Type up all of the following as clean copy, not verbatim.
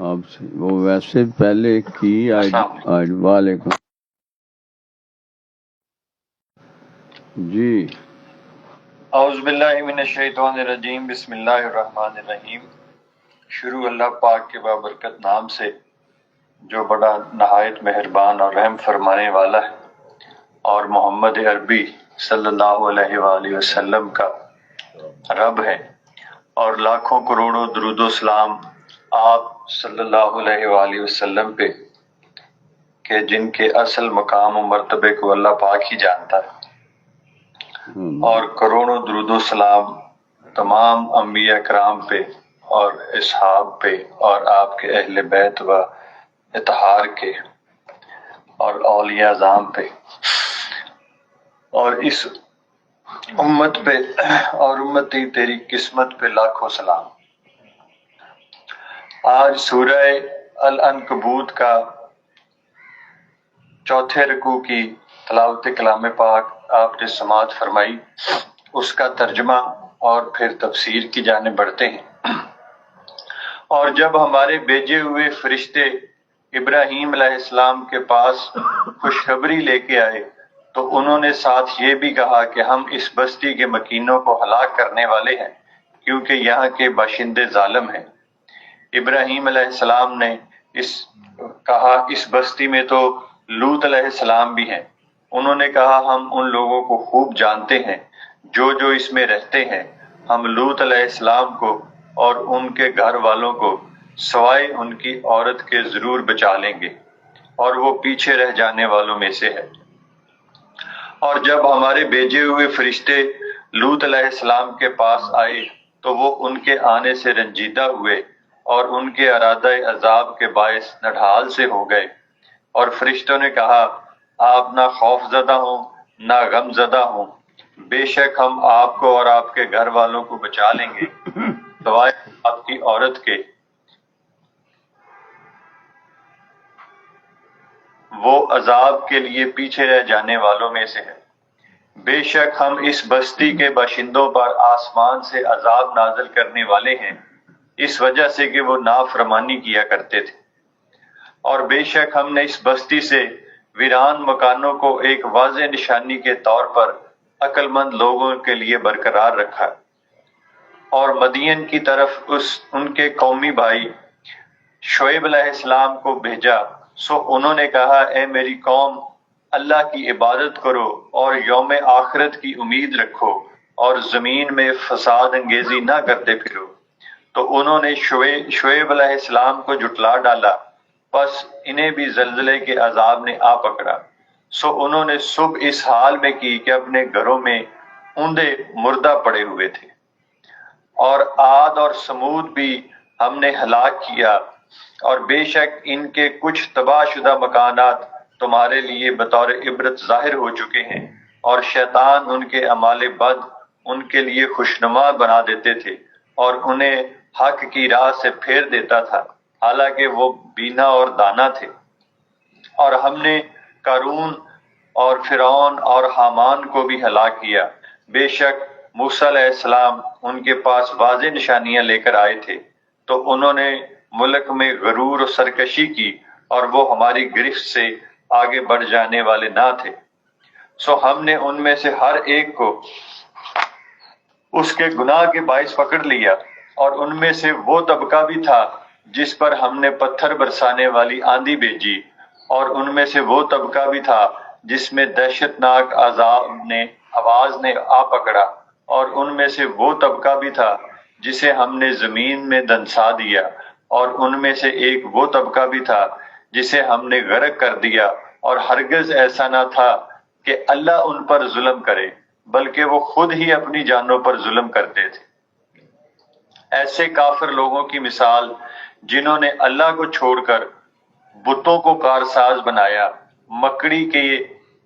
آپ سے وہ ویسے پہلے کی آج وعلیکم جی اعوذ باللہ من الشیطان الرجیم، بسم اللہ الرحمن الرحیم۔ شروع اللہ پاک کے بابرکت نام سے جو بڑا نہایت مہربان اور رحم فرمانے والا ہے، اور محمد عربی صلی اللہ علیہ وآلہ وسلم کا رب ہے، اور لاکھوں کروڑوں درود و سلام آپ صلی اللہ علیہ وآلہ وسلم پہ کہ جن کے اصل مقام و مرتبے کو اللہ پاک ہی جانتا ہے، اور کروڑوں درود و سلام تمام انبیاء کرام پہ اور اصحاب پہ اور آپ کے اہل بیت و اطہار کے اور اولیاء اعظام پہ اور اس امت پہ اور امتی تیری قسمت پہ لاکھوں سلام۔ آج سورہ العنکبوت کا چوتھے رکوع کی تلاوت کلام پاک آپ نے سماعت فرمائی، اس کا ترجمہ اور پھر تفسیر کی جانب بڑھتے ہیں۔ اور جب ہمارے بھیجے ہوئے فرشتے ابراہیم علیہ السلام کے پاس خوشخبری لے کے آئے تو انہوں نے ساتھ یہ بھی کہا کہ ہم اس بستی کے مکینوں کو ہلاک کرنے والے ہیں، کیونکہ یہاں کے باشندے ظالم ہیں۔ ابراہیم علیہ السلام نے کہا اس بستی میں تو لوط علیہ السلام بھی ہیں۔ انہوں نے کہا ہم ان لوگوں کو خوب جانتے ہیں جو اس میں رہتے ہیں، ہم لوط علیہ السلام کو اور ان کے گھر والوں کو سوائے ان کی عورت کے ضرور بچا لیں گے، اور وہ پیچھے رہ جانے والوں میں سے ہے۔ اور جب ہمارے بھیجے ہوئے فرشتے لوط علیہ السلام کے پاس آئے تو وہ ان کے آنے سے رنجیدہ ہوئے اور ان کے ارادہ عذاب کے باعث نڈھال سے ہو گئے، اور فرشتوں نے کہا آپ نہ خوف زدہ ہوں نہ غم زدہ ہوں، بے شک ہم آپ کو اور آپ کے گھر والوں کو بچا لیں گے سوائے آپ کی عورت کے، وہ عذاب کے لیے پیچھے رہ جانے والوں میں سے ہے۔ بے شک ہم اس بستی کے باشندوں پر آسمان سے عذاب نازل کرنے والے ہیں، اس وجہ سے کہ وہ نافرمانی کیا کرتے تھے، اور بے شک ہم نے اس بستی سے ویران مکانوں کو ایک واضح نشانی کے طور پر عقل مند لوگوں کے لیے برقرار رکھا، اور مدین کی طرف ان کے قومی بھائی شعیب علیہ السلام کو بھیجا، سو انہوں نے کہا اے میری قوم، اللہ کی عبادت کرو اور یوم آخرت کی امید رکھو اور زمین میں فساد انگیزی نہ کرتے پھرو۔ تو انہوں نے شعیب علیہ السلام کو جھٹلا ڈالا، پس انہیں بھی زلزلے کے عذاب نے آ پکڑا، سو انہوں نے صبح اس حال میں کی کہ اپنے گھروں میں اوندے مردہ پڑے ہوئے تھے۔ اور عاد اور سمود بھی ہم نے ہلاک کیا، اور بے شک ان کے کچھ تباہ شدہ مکانات تمہارے لیے بطور عبرت ظاہر ہو چکے ہیں، اور شیطان ان کے اعمال بد ان کے لیے خوشنما بنا دیتے تھے اور انہیں حق کی راہ سے پھیر دیتا تھا، حالانکہ وہ بینا اور دانا تھے۔ اور ہم نے قارون اور فرعون اور حامان کو بھی ہلاک کیا، بے شک موسیٰ علیہ السلام ان کے پاس واضح نشانیاں لے کر آئے تھے، تو انہوں نے ملک میں غرور و سرکشی کی اور وہ ہماری گرفت سے آگے بڑھ جانے والے نہ تھے، سو ہم نے ان میں سے ہر ایک کو اس کے گناہ کے باعث پکڑ لیا، اور ان میں سے وہ طبقہ بھی تھا جس پر ہم نے پتھر برسانے والی آندھی بھیجی، اور ان میں سے وہ طبقہ بھی تھا جس میں دہشت ناک آواز نے آ پکڑا، اور ان میں سے وہ طبقہ بھی تھا جسے ہم نے زمین میں دنسا دیا، اور ان میں سے ایک وہ طبقہ بھی تھا جسے ہم نے غرق کر دیا، اور ہرگز ایسا نہ تھا کہ اللہ ان پر ظلم کرے، بلکہ وہ خود ہی اپنی جانوں پر ظلم کرتے تھے۔ ایسے کافر لوگوں کی مثال جنہوں نے اللہ کو چھوڑ کر بتوں کو کارساز بنایا، مکڑی کے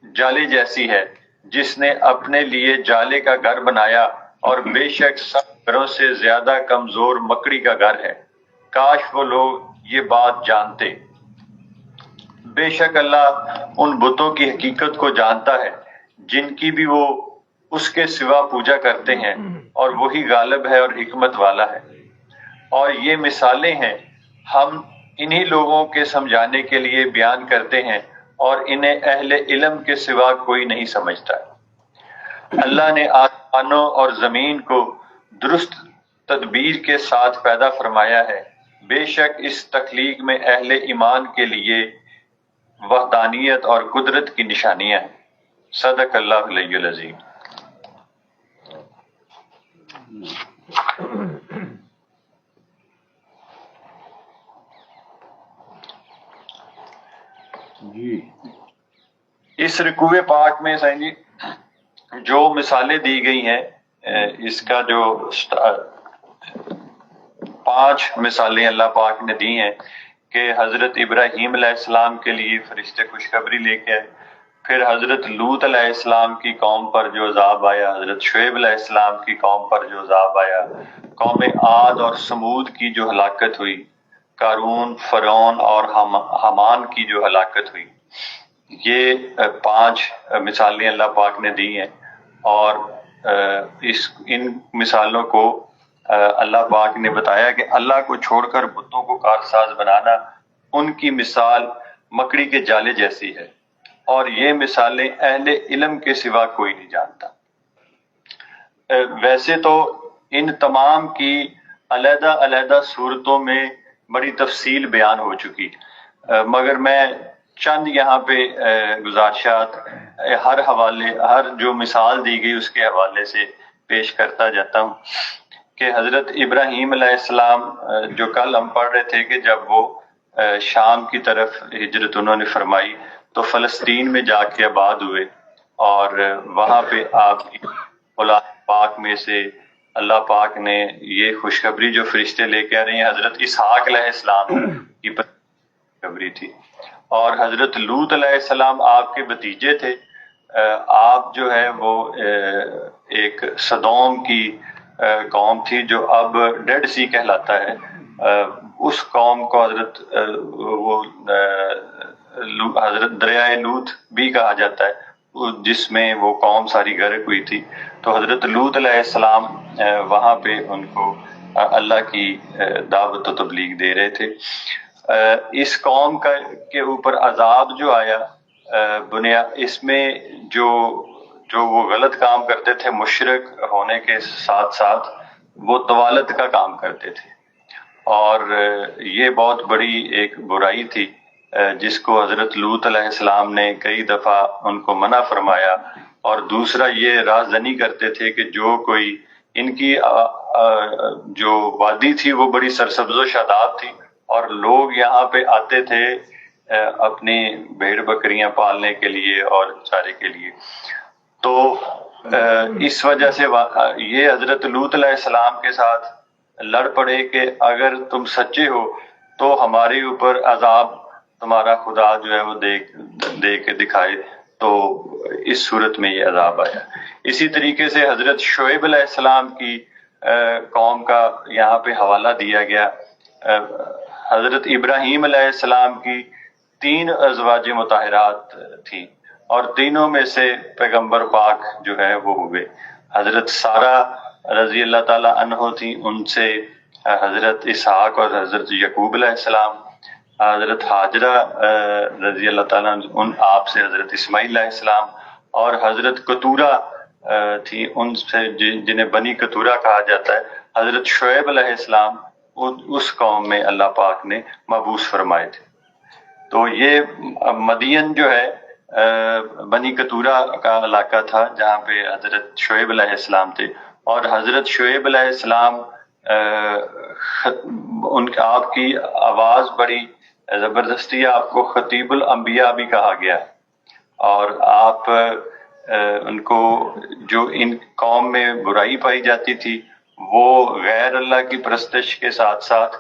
جالے جیسی ہے جس نے اپنے لیے جالے کا گھر بنایا، اور بے شک سب گھروں سے زیادہ کمزور مکڑی کا گھر ہے، کاش وہ لوگ یہ بات جانتے۔ بے شک اللہ ان بتوں کی حقیقت کو جانتا ہے جن کی بھی وہ اس کے سوا پوجا کرتے ہیں، اور وہی غالب ہے اور حکمت والا ہے۔ اور یہ مثالیں ہیں ہم انہی لوگوں کے سمجھانے کے لیے بیان کرتے ہیں اور انہیں اہل علم کے سوا کوئی نہیں سمجھتا۔ اللہ نے آسمانوں اور زمین کو درست تدبیر کے ساتھ پیدا فرمایا ہے، بے شک اس تخلیق میں اہل ایمان کے لیے وحدانیت اور قدرت کی نشانیاں ہیں۔ صدق اللہ علیہ العظیم۔ جی اس رکوع پاک میں سائن جی جو مثالیں دی گئی ہیں، اس کا جو 5 مثالیں اللہ پاک نے دی ہیں کہ حضرت ابراہیم علیہ السلام کے لیے فرشتے خوشخبری لے کے آئے، پھر حضرت لوط علیہ السلام کی قوم پر جو عذاب آیا، حضرت شعیب علیہ السلام کی قوم پر جو عذاب آیا، قوم عاد اور سمود کی جو ہلاکت ہوئی، قارون، فرعون اور حامان کی جو ہلاکت ہوئی، یہ 5 مثالیں اللہ پاک نے دی ہیں۔ اور ان مثالوں کو اللہ پاک نے بتایا کہ اللہ کو چھوڑ کر بتوں کو کارساز بنانا ان کی مثال مکڑی کے جالے جیسی ہے، اور یہ مثالیں اہل علم کے سوا کوئی نہیں جانتا۔ ویسے تو ان تمام کی علیحدہ علیحدہ صورتوں میں بڑی تفصیل بیان ہو چکی، مگر میں چند یہاں پہ گزارشات ہر جو مثال دی گئی اس کے حوالے سے پیش کرتا جاتا ہوں کہ حضرت ابراہیم علیہ السلام جو کل ہم پڑھ رہے تھے کہ جب وہ شام کی طرف ہجرت انہوں نے فرمائی تو فلسطین میں جا کے آباد ہوئے، اور وہاں پہ آپ کی اولاد پاک میں سے اللہ پاک نے یہ خوشخبری جو فرشتے لے کے آ رہے ہیں حضرت اسحاق علیہ السلام کی خوشخبری تھی، اور حضرت لوط علیہ السلام آپ کے بھتیجے تھے۔ آپ جو ہے وہ ایک سدوم کی قوم تھی جو اب ڈیڈ سی کہلاتا ہے، اس قوم کو حضرت دریائے لوط بھی کہا جاتا ہے، جس میں وہ قوم ساری غرق ہوئی تھی۔ تو حضرت لوط علیہ السلام وہاں پہ ان کو اللہ کی دعوت و تبلیغ دے رہے تھے۔ اس قوم کے اوپر عذاب جو آیا اس میں جو وہ غلط کام کرتے تھے، مشرک ہونے کے ساتھ ساتھ وہ طوالت کا کام کرتے تھے، اور یہ بہت بڑی ایک برائی تھی جس کو حضرت لوط علیہ السلام نے کئی دفعہ ان کو منع فرمایا۔ اور دوسرا یہ رازدنی کرتے تھے کہ جو کوئی ان کی جو وادی تھی وہ بڑی سرسبز و شاداب تھی، اور لوگ یہاں پہ آتے تھے اپنی بھیڑ بکریاں پالنے کے لیے اور چارے کے لیے۔ تو اس وجہ سے یہ حضرت لوط علیہ السلام کے ساتھ لڑ پڑے کہ اگر تم سچے ہو تو ہمارے اوپر عذاب تمہارا خدا جو ہے وہ دے کے دکھائے، تو اس صورت میں یہ عذاب آیا۔ اسی طریقے سے حضرت شعیب علیہ السلام کی قوم کا یہاں پہ حوالہ دیا گیا۔ حضرت ابراہیم علیہ السلام کی 3 ازواج مطہرات تھیں، اور تینوں میں سے پیغمبر پاک جو ہے وہ ہوئے۔ حضرت سارہ رضی اللہ تعالی عنہ تھی، ان سے حضرت اسحاق اور حضرت یعقوب علیہ السلام، حضرت حاجرہ رضی اللہ تعالیٰ ان آپ سے حضرت اسماعیل علیہ السلام، اور حضرت کتورہ تھی، ان سے جنہیں بنی کتورہ کہا جاتا ہے، حضرت شعیب علیہ السلام اس قوم میں اللہ پاک نے مبعوث فرمائے تھے۔ تو یہ مدین جو ہے بنی کتورہ کا علاقہ تھا جہاں پہ حضرت شعیب علیہ السلام تھے، اور حضرت شعیب علیہ السلام آپ کی آواز بڑی زبردستی، آپ کو خطیب الانبیاء بھی کہا گیا ہے، اور آپ ان کو جو ان قوم میں برائی پائی جاتی تھی وہ غیر اللہ کی پرستش کے ساتھ ساتھ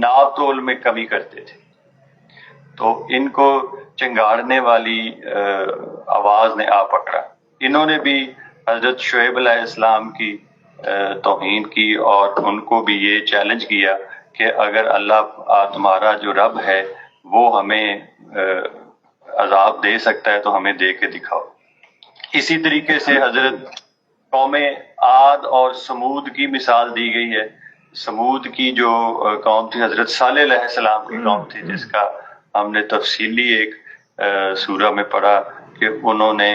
ناپ تول میں کمی کرتے تھے، تو ان کو چنگاڑنے والی آواز نے آ پکڑا۔ انہوں نے بھی حضرت شعیب علیہ السلام کی توہین کی، اور ان کو بھی یہ چیلنج کیا کہ اگر اللہ تمہارا جو رب ہے وہ ہمیں عذاب دے سکتا ہے تو ہمیں دے کے دکھاؤ۔ اسی طریقے سے حضرت قوم عاد اور سمود کی مثال دی گئی ہے سمود کی جو قوم تھی، حضرت صالح علیہ السلام کی قوم تھی، جس کا ہم نے تفصیلی ایک سورہ میں پڑھا کہ انہوں نے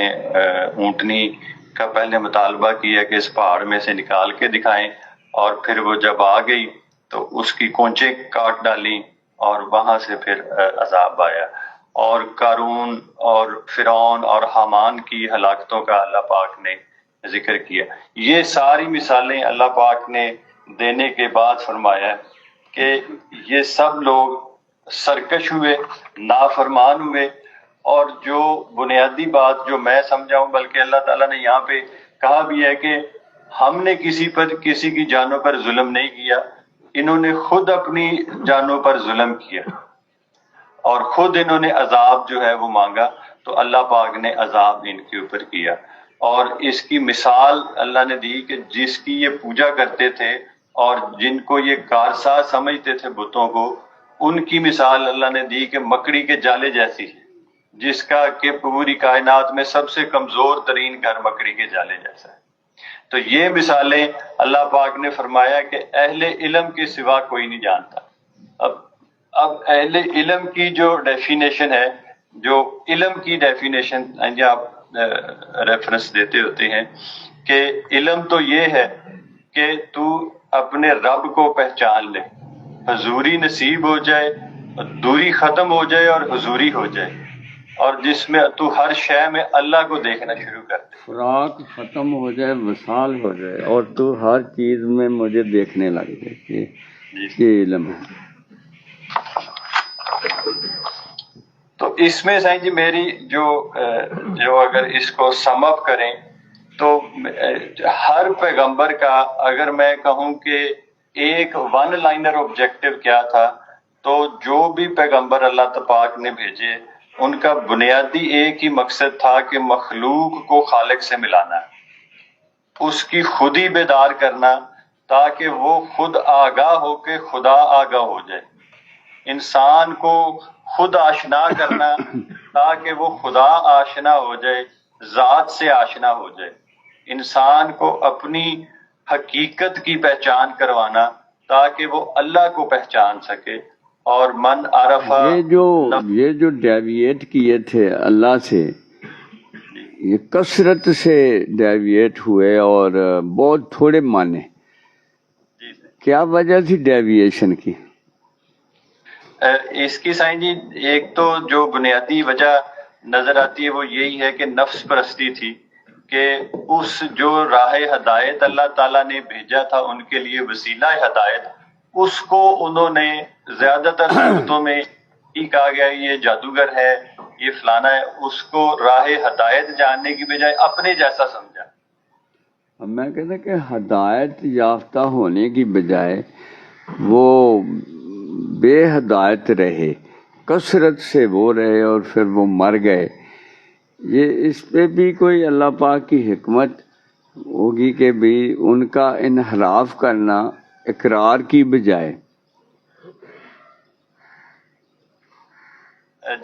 اونٹنی کا پہلے مطالبہ کیا کہ اس پہاڑ میں سے نکال کے دکھائیں، اور پھر وہ جب آ گئی تو اس کی کونچیں کاٹ ڈالیں اور وہاں سے پھر عذاب آیا۔ اور قارون اور فرعون اور حامان کی ہلاکتوں کا اللہ پاک نے ذکر کیا۔ یہ ساری مثالیں اللہ پاک نے دینے کے بعد فرمایا کہ یہ سب لوگ سرکش ہوئے، نافرمان ہوئے، اور جو بنیادی بات جو میں سمجھا ہوں، بلکہ اللہ تعالیٰ نے یہاں پہ کہا بھی ہے کہ ہم نے کسی کی جانوں پر ظلم نہیں کیا، انہوں نے خود اپنی جانوں پر ظلم کیا اور خود انہوں نے عذاب جو ہے وہ مانگا، تو اللہ پاک نے عذاب ان کے اوپر کیا۔ اور اس کی مثال اللہ نے دی کہ جس کی یہ پوجا کرتے تھے اور جن کو یہ کارساز سمجھتے تھے بتوں کو، ان کی مثال اللہ نے دی کہ مکڑی کے جالے جیسی ہے، جس کا کہ پوری کائنات میں سب سے کمزور ترین گھر مکڑی کے جالے جیسا ہے۔ تو یہ مثالیں اللہ پاک نے فرمایا کہ اہل علم کے سوا کوئی نہیں جانتا۔ اب اہل علم کی جو ڈیفینیشن ہے، جو علم کی ڈیفینیشن آپ ریفرنس دیتے ہوتے ہیں کہ علم تو یہ ہے کہ تو اپنے رب کو پہچان لے، حضوری نصیب ہو جائے، دوری ختم ہو جائے اور حضوری ہو جائے، اور جس میں تو ہر شے میں اللہ کو دیکھنا شروع کر دے، فراق ختم ہو جائے، وصال ہو جائے، اور تو ہر چیز میں مجھے دیکھنے لگ جائے۔ یہ علم ہے۔ تو اس میں سائیں جی میری جو اگر اس کو سم اپ کریں تو ہر پیغمبر کا اگر میں کہوں کہ ایک ون لائنر آبجیکٹو کیا تھا، تو جو بھی پیغمبر اللہ پاک نے بھیجے ان کا بنیادی ایک ہی مقصد تھا کہ مخلوق کو خالق سے ملانا، اس کی خودی بیدار کرنا، تاکہ وہ خود آگاہ ہو کے خدا آگاہ ہو جائے، انسان کو خود آشنا کرنا تاکہ وہ خدا آشنا ہو جائے، ذات سے آشنا ہو جائے، انسان کو اپنی حقیقت کی پہچان کروانا تاکہ وہ اللہ کو پہچان سکے۔ اور من عرفہ، یہ جو ڈیویٹ کیے تھے اللہ سے، یہ کثرت سے ڈیویٹ ہوئے اور بہت تھوڑے مانے، کیا وجہ تھی ڈیویشن کی؟ اس کی سائیں جی ایک تو جو بنیادی وجہ نظر آتی ہے وہ یہی ہے کہ نفس پرستی تھی، کہ اس جو راہ ہدایت اللہ تعالیٰ نے بھیجا تھا ان کے لیے وسیلہ ہدایت، اس کو انہوں نے زیادہ تر صورتوں میں ہی کہا گیا یہ جادوگر ہے، یہ فلانا ہے، اس کو راہ ہدایت جاننے کی بجائے اپنے جیسا سمجھا۔ میں کہتا کہ ہدایت یافتہ ہونے کی بجائے وہ بے ہدایت رہے، کثرت سے وہ رہے اور پھر وہ مر گئے۔ یہ اس پہ بھی کوئی اللہ پاک کی حکمت ہوگی کہ بھی ان کا انحراف کرنا اقرار کی بجائے۔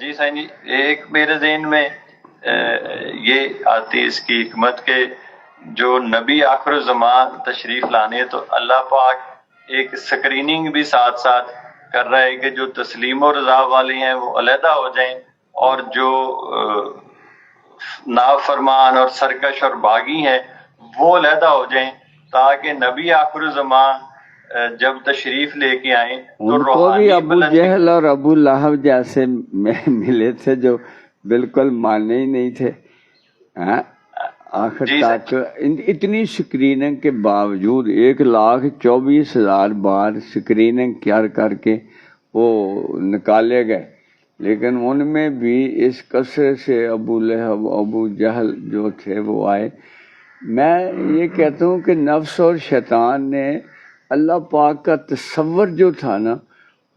جی سائن جی، ایک میرے ذہن میں یہ آتی اس کی حکمت کہ جو نبی آخر الزمان تشریف لانے، تو اللہ پاک ایک سکریننگ بھی ساتھ ساتھ کر رہا ہے کہ جو تسلیم و رضا والے ہیں وہ علیحدہ ہو جائیں، اور جو نافرمان اور سرکش اور باغی ہیں وہ علیحدہ ہو جائیں، تاکہ نبی آخر الزمان جب تشریف لے کے آئیں تو ان کو بھی ابو جہل اور ابو لہب جیسے ملے تھے جو بالکل مانے ہی نہیں تھے۔ آخر تک اتنی سکریننگ کے باوجود 1,24,000 بار سکریننگ کر کے وہ نکالے گئے، لیکن ان میں بھی اس کثرت سے ابو لہب ابو جہل جو تھے وہ آئے۔ میں یہ کہتا ہوں کہ نفس اور شیطان نے اللہ پاک کا تصور جو تھا نا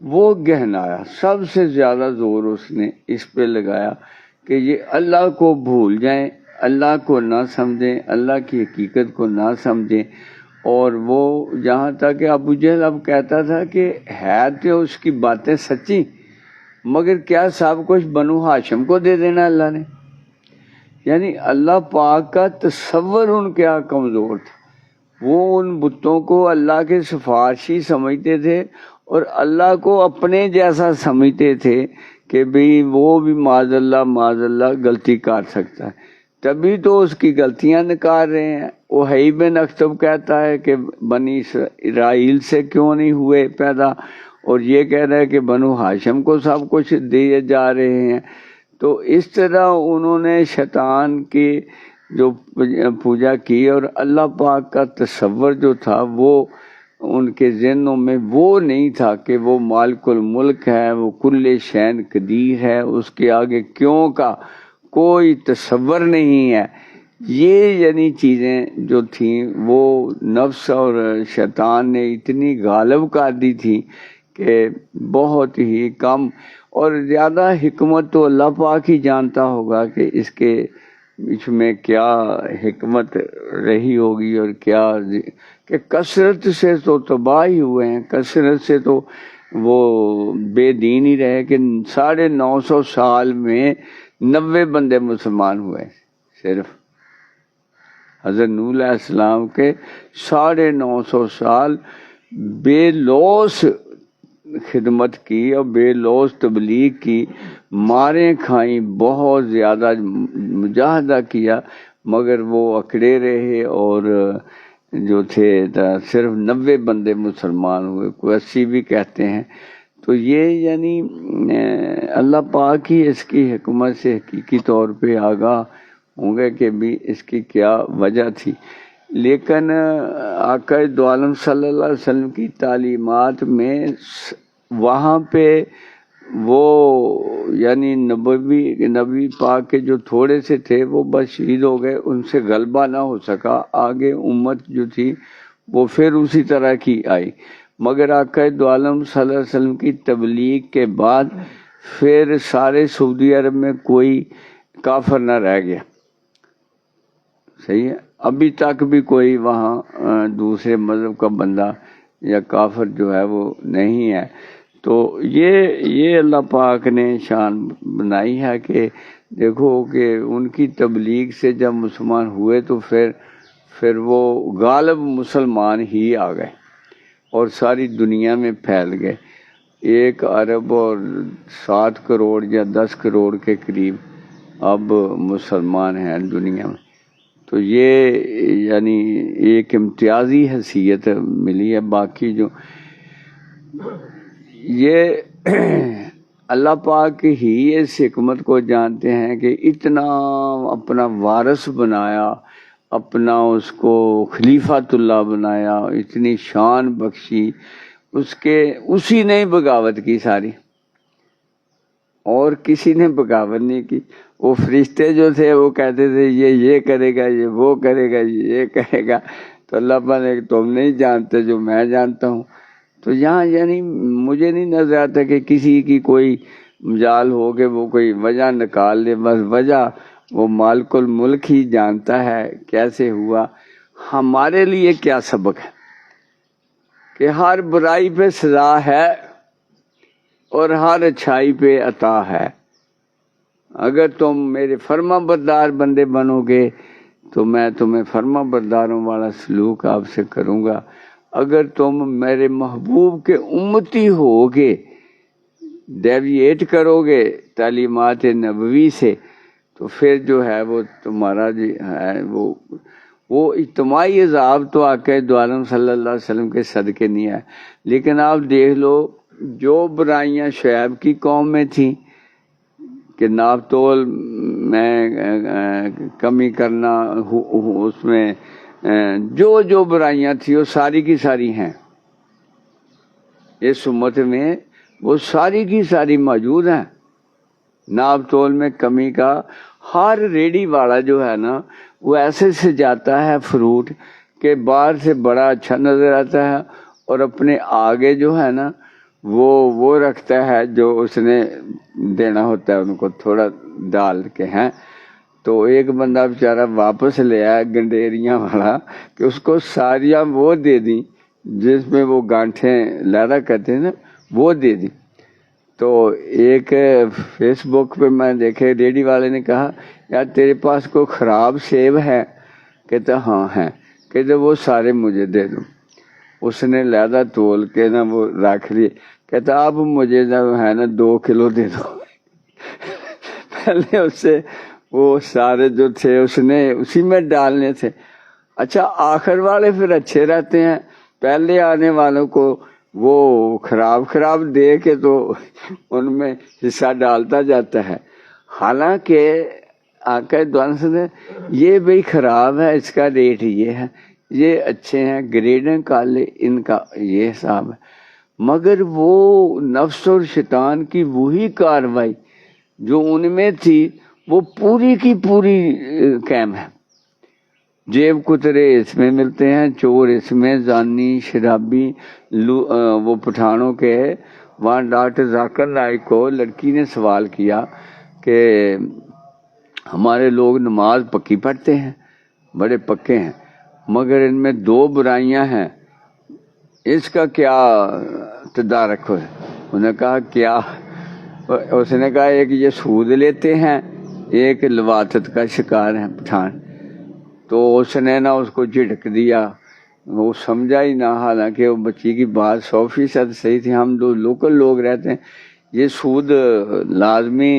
وہ گہنایا، سب سے زیادہ زور اس نے اس پہ لگایا کہ یہ اللہ کو بھول جائیں، اللہ کو نہ سمجھیں، اللہ کی حقیقت کو نہ سمجھیں۔ اور وہ جہاں تک کہ ابو جہل اب کہتا تھا کہ ہے تو اس کی باتیں سچی، مگر کیا سب کچھ بنو ہاشم کو دے دینا اللہ نے؟ یعنی اللہ پاک کا تصور ان کے کمزور تھا، وہ ان بتوں کو اللہ کے سفارشی سمجھتے تھے اور اللہ کو اپنے جیسا سمجھتے تھے کہ بھئی وہ بھی معاذ اللہ غلطی کر سکتا ہے، تبھی تو اس کی غلطیاں نکال رہے ہیں۔ وحی بن اخطب کہتا ہے کہ بنی اسرائیل سے کیوں نہیں ہوئے پیدا، اور یہ کہہ رہا ہے کہ بنو ہاشم کو سب کچھ دیے جا رہے ہیں۔ تو اس طرح انہوں نے شیطان کی جو پوجا کی، اور اللہ پاک کا تصور جو تھا وہ ان کے ذہنوں میں وہ نہیں تھا کہ وہ مالک الملک ہے، وہ کل شین قدیر ہے، اس کے آگے کیوں کا کوئی تصور نہیں ہے۔ یہ یعنی چیزیں جو تھیں وہ نفس اور شیطان نے اتنی غالب کر دی تھی کہ بہت ہی کم، اور زیادہ حکمت تو اللہ پاک ہی جانتا ہوگا کہ اس کے اس میں کیا حکمت رہی ہوگی، اور کیا کہ کثرت سے تو تباہ ہی ہوئے ہیں، کثرت سے تو وہ بے دین ہی رہے کہ 950 سال میں 90 بندے مسلمان ہوئے صرف۔ حضرت نوح علیہ السلام کے 950 سال بے لوث خدمت کی اور بے لوث تبلیغ کی، ماریں کھائیں، بہت زیادہ مجاہدہ کیا، مگر وہ اکڑے رہے، اور جو تھے صرف 90 بندے مسلمان ہوئے، کوئی 80 بھی کہتے ہیں۔ تو یہ یعنی اللہ پاک ہی اس کی حکمت سے حقیقی طور پہ آگاہ ہوں گے کہ بھی اس کی کیا وجہ تھی۔ لیکن آقا دو عالم صلی اللہ علیہ وسلم کی تعلیمات میں وہاں پہ وہ یعنی نبی پاک کے جو تھوڑے سے تھے وہ بس شہید ہو گئے، ان سے غلبہ نہ ہو سکا، آگے امت جو تھی وہ پھر اسی طرح کی آئی۔ مگر آقا دو عالم صلی اللہ علیہ وسلم کی تبلیغ کے بعد پھر سارے سعودی عرب میں کوئی کافر نہ رہ گیا، صحیح ہے، ابھی تک بھی کوئی وہاں دوسرے مذہب کا بندہ یا کافر جو ہے وہ نہیں ہے۔ تو یہ اللہ پاک نے شان بنائی ہے کہ دیکھو کہ ان کی تبلیغ سے جب مسلمان ہوئے تو پھر وہ غالب مسلمان ہی آ گئے اور ساری دنیا میں پھیل گئے۔ 1 ارب اور 7 کروڑ یا 10 کروڑ کے قریب اب مسلمان ہیں دنیا میں۔ تو یہ یعنی ایک امتیازی حیثیت ملی ہے۔ باقی جو یہ اللہ پاک ہی اس حکمت کو جانتے ہیں کہ اتنا اپنا وارث بنایا، اپنا اس کو خلیفۃ اللہ بنایا، اتنی شان بخشی، اسی نے بغاوت کی ساری، اور کسی نے بغاوت نہیں کی۔ وہ فرشتے جو تھے وہ کہتے تھے یہ کرے گا، یہ وہ کرے گا، یہ کرے گا، تو اللہ پاک نے تم نہیں جانتے جو میں جانتا ہوں۔ تو یہاں یعنی مجھے نہیں نظر آتا کہ کسی کی کوئی مجال ہو کہ وہ کوئی وجہ نکال دے، بس وجہ وہ مالک الملک ہی جانتا ہے کیسے ہوا۔ ہمارے لیے کیا سبق ہے کہ ہر برائی پہ سزا ہے اور ہر اچھائی پہ عطا ہے۔ اگر تم میرے فرما بردار بندے بنو گے تو میں تمہیں فرما برداروں والا سلوک آپ سے کروں گا، اگر تم میرے محبوب کے امتی ہوگے، ڈیویٹ کرو گے تعلیمات نبوی سے، تو پھر جو ہے وہ تمہارا جو ہے وہ اجتماعی عذاب تو آقا دو عالم صلی اللہ علیہ وسلم کے صدقے نہیں ہے۔ لیکن آپ دیکھ لو جو برائیاں شعیب کی قوم میں تھیں کہ ناپ تول میں کمی کرنا، اس میں جو برائیاں تھیں وہ ساری کی ساری ہیں اس امت میں، وہ ساری کی ساری موجود ہیں۔ ناپ تول میں کمی کا، ہر ریڑھی والا جو ہے نا وہ ایسے سے جاتا ہے فروٹ کہ باہر سے بڑا اچھا نظر آتا ہے، اور اپنے آگے جو ہے نا وہ رکھتا ہے جو اس نے دینا ہوتا ہے ان کو تھوڑا ڈال کے ہیں۔ تو ایک بندہ بیچارہ واپس لے آیا گنڈیریاں والا کہ اس کو ساریاں وہ دے دیں جس میں وہ گانٹھیں لہرا کرتے ہیں نا، وہ دے دی۔ تو ایک فیس بک پہ میں دیکھے ریڈی والے نے کہا یار تیرے پاس کوئی خراب سیب ہے؟ کہتا ہاں ہے۔ کہتے وہ سارے مجھے دے دو. اس نے لہذا تول کے نا وہ رکھ لیے. کہتا اب مجھے جو ہے نا 2 کلو دے دو. پہلے اس سے وہ سارے جو تھے اس نے اسی میں ڈالنے تھے. اچھا آخر والے پھر اچھے رہتے ہیں، پہلے آنے والوں کو وہ خراب دے کے تو ان میں حصہ ڈالتا جاتا ہے. حالانکہ آقا دوان سے یہ بھئی خراب ہے، اس کا ریٹ یہ ہے، یہ اچھے ہیں گریڈیں کالے، ان کا یہ حساب ہے. مگر وہ نفس اور شیطان کی وہی کاروائی جو ان میں تھی وہ پوری کی پوری قائم ہے. جیب کترے اس میں ملتے ہیں، چور اس میں، زانی شرابی وہ پٹھانوں کے. وہاں ڈاکٹر ذاکر نائک کو لڑکی نے سوال کیا کہ ہمارے لوگ نماز پکی پڑھتے ہیں، بڑے پکے ہیں، مگر ان میں 2 برائیاں ہیں، اس کا کیا تدارک ہے؟ انہوں نے کہا کیا؟ اس نے کہا ایک یہ سود لیتے ہیں، ایک لواطت کا شکار ہیں پٹھان. تو اس نے نا اس کو جھڑک دیا، وہ سمجھا ہی نہ، حالانکہ وہ بچی کی بات 100% صحیح تھی. ہم جو لوکل لوگ رہتے ہیں یہ سود لازمی،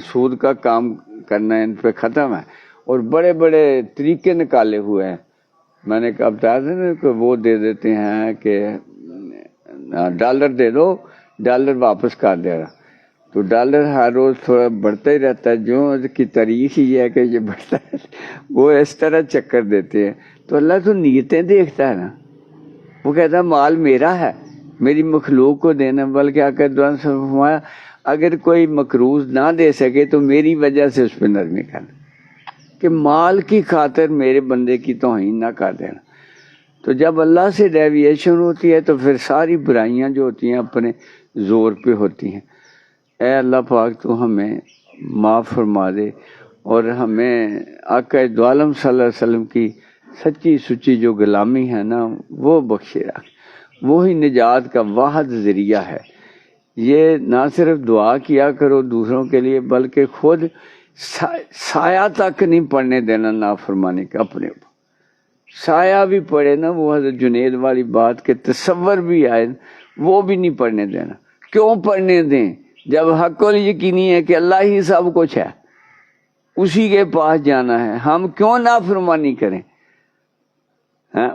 سود کا کام کرنا ان پہ ختم ہے، اور بڑے بڑے طریقے نکالے ہوئے ہیں. میں نے کہا بتایا تھا نا کہ وہ دے دیتے ہیں کہ ڈالر دے دو، ڈالر واپس کر دے گا. تو ڈالر ہر روز تھوڑا بڑھتا ہی رہتا ہے، جو اس کی تاریخ ہی ہے کہ یہ بڑھتا ہے. وہ اس طرح چکر دیتے ہیں. تو اللہ تو نیتیں دیکھتا ہے نا. وہ کہتا ہے مال میرا ہے، میری مخلوق کو دینا. بلکہ آقا دوان سے فرمایا اگر کوئی مقروض نہ دے سکے تو میری وجہ سے اس پہ نرمی کرنا، کہ مال کی خاطر میرے بندے کی توہین نہ کر دینا. تو جب اللہ سے ڈیویشن ہوتی ہے تو پھر ساری برائیاں جو ہوتی ہیں اپنے زور پہ ہوتی ہیں. اے اللہ پاک تو ہمیں معاف فرما دے، اور ہمیں آقا دو عالم صلی اللہ علیہ وسلم کی سچی سچی جو غلامی ہے نا وہ بخشے رکھ. وہی نجات کا واحد ذریعہ ہے. یہ نہ صرف دعا کیا کرو دوسروں کے لیے، بلکہ خود سایہ تک نہیں پڑنے دینا نافرمانی کا. اپنے اوپر سایہ بھی پڑے نا، وہ حضرت جنید والی بات کے تصور بھی آئے وہ بھی نہیں پڑھنے دینا. کیوں پڑھنے دیں جب حق یقینی ہے کہ اللہ ہی سب کچھ ہے، اسی کے پاس جانا ہے. ہم کیوں نافرمانی کریں؟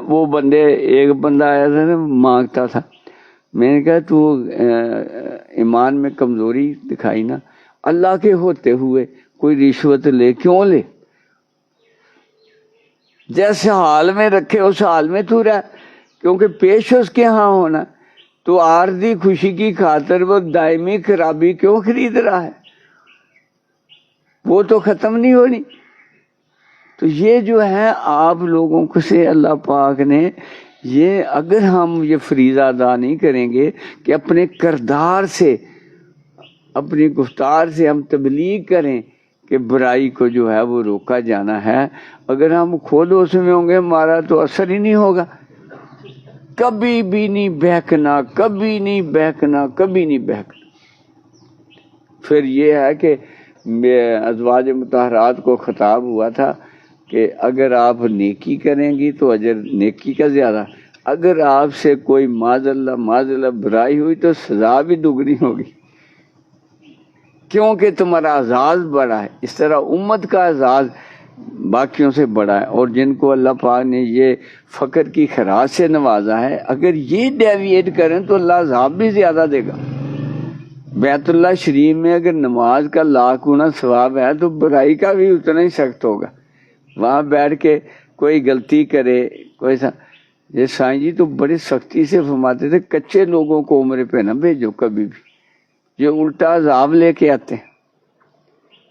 وہ بندے، ایک بندہ آیا تھا نا مانگتا تھا. میں نے کہا تو ایمان میں کمزوری دکھائی نا، اللہ کے ہوتے ہوئے کوئی رشوت لے، کیوں لے؟ جیسے حال میں رکھے اس حال میں تو رہ، کیونکہ پیش اس کے ہاں ہونا. تو عارضی خوشی کی خاطر وہ دائمی خرابی کیوں خرید رہا ہے؟ وہ تو ختم نہیں ہونی. تو یہ جو ہے آپ لوگوں کو سے اللہ پاک نے یہ، اگر ہم یہ فریضہ ادا نہیں کریں گے کہ اپنے کردار سے، اپنی گفتار سے ہم تبلیغ کریں کہ برائی کو جو ہے وہ روکا جانا ہے، اگر ہم خود اس میں ہوں گے ہمارا تو اثر ہی نہیں ہوگا. کبھی بھی نہیں بہکنا، کبھی نہیں بہکنا، کبھی نہیں بہکنا. پھر یہ ہے کہ ازواج مطہرات کو خطاب ہوا تھا کہ اگر آپ نیکی کریں گی تو اجر نیکی کا زیادہ، اگر آپ سے کوئی معاذ اللہ برائی ہوئی تو سزا بھی دگنی ہوگی، کیونکہ تمہارا اعزاز بڑا ہے. اس طرح امت کا اعزاز باقیوں سے بڑا ہے. اور جن کو اللہ پاک نے یہ فقر کی خراج سے نوازا ہے، اگر یہ ڈیویٹ کریں تو اللہ عذاب بھی زیادہ دے گا. بیت اللہ شریف میں اگر نماز کا 1,00,000 گنا ثواب ہے تو برائی کا بھی اتنا ہی سخت ہوگا. وہاں بیٹھ کے کوئی غلطی کرے کوئی یہ سائیں جی تو بڑی سختی سے فرماتے تھے کچے لوگوں کو عمرے پہ نہ بھیجو کبھی بھی، جو الٹا عذاب لے کے آتے ہیں.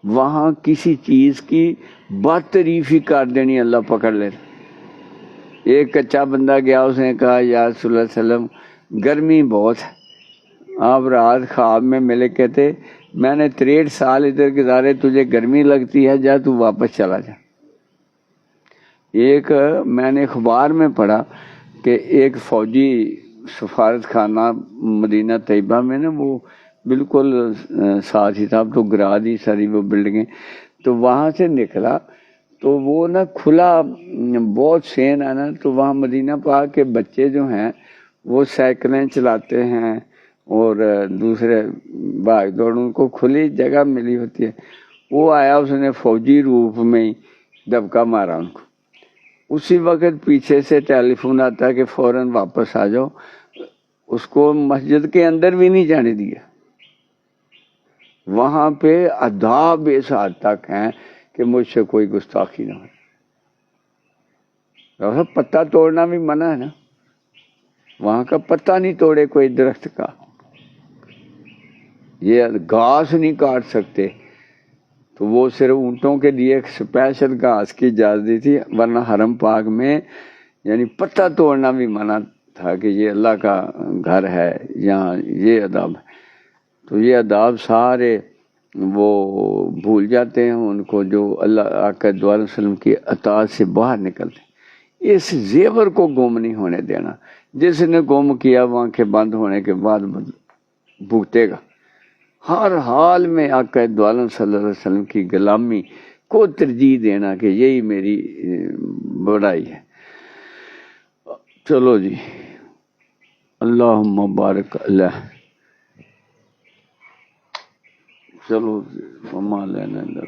وہاں کسی چیز کی بات تعریف ہی کر دینی اللہ پکڑ لیتا. ایک کچا بندہ گیا، اس نے کہا یا رسول اللہ صلی اللہ علیہ وسلم گرمی بہت ہے. آپ رات خواب میں ملے، کہتے میں نے 63 سال ادھر گزارے، تجھے گرمی لگتی ہے، جا تو واپس چلا جا. ایک میں نے اخبار میں پڑھا کہ ایک فوجی سفارت خانہ مدینہ طیبہ میں نا، وہ بالکل ساتھ ہی تھا، اب تو گرا دی ساری وہ بلڈنگیں. تو وہاں سے نکلا تو وہ نا کھلا بہت سین ہے نا، تو وہاں مدینہ پاک کے بچے جو ہیں وہ سائیکلیں چلاتے ہیں اور دوسرے بھاگ دوڑ، ان کو کھلی جگہ ملی ہوتی ہے. وہ آیا، اس نے فوجی روپ میں ہی دبکا مارا ان کو. اسی وقت پیچھے سے ٹیلی فون آتا ہے کہ فوراً واپس آ جاؤ. اس کو مسجد کے اندر بھی نہیں جانے دیا. وہاں پہ آداب اس حد تک ہیں کہ مجھ سے کوئی گستاخی نہ ہو. پتا توڑنا بھی منع ہے نا، وہاں کا پتا نہیں توڑے کوئی درخت کا. یہ گھاس نہیں کاٹ سکتے، تو وہ صرف اونٹوں کے لیے ایک اسپیشل گھاس کی اجازت دی تھی، ورنہ حرم پاک میں یعنی پتا توڑنا بھی منع تھا کہ یہ اللہ کا گھر ہے، یہاں یہ آداب ہے. تو یہ آداب سارے وہ بھول جاتے ہیں ان کو جو اللہ آقا دو علیہ وسلم کی اطاعت سے باہر نکلتے ہیں. اس زیور کو گم نہیں ہونے دینا. جس نے گم کیا وہ آنکھیں بند ہونے کے بعد بھگتے گا. ہر حال میں آقا دو عالم صلی اللہ علیہ وسلم کی غلامی کو ترجیح دینا کہ یہی میری بڑائی ہے. چلو جی، اللہم بارک اللہ. چلو، وما لنا الا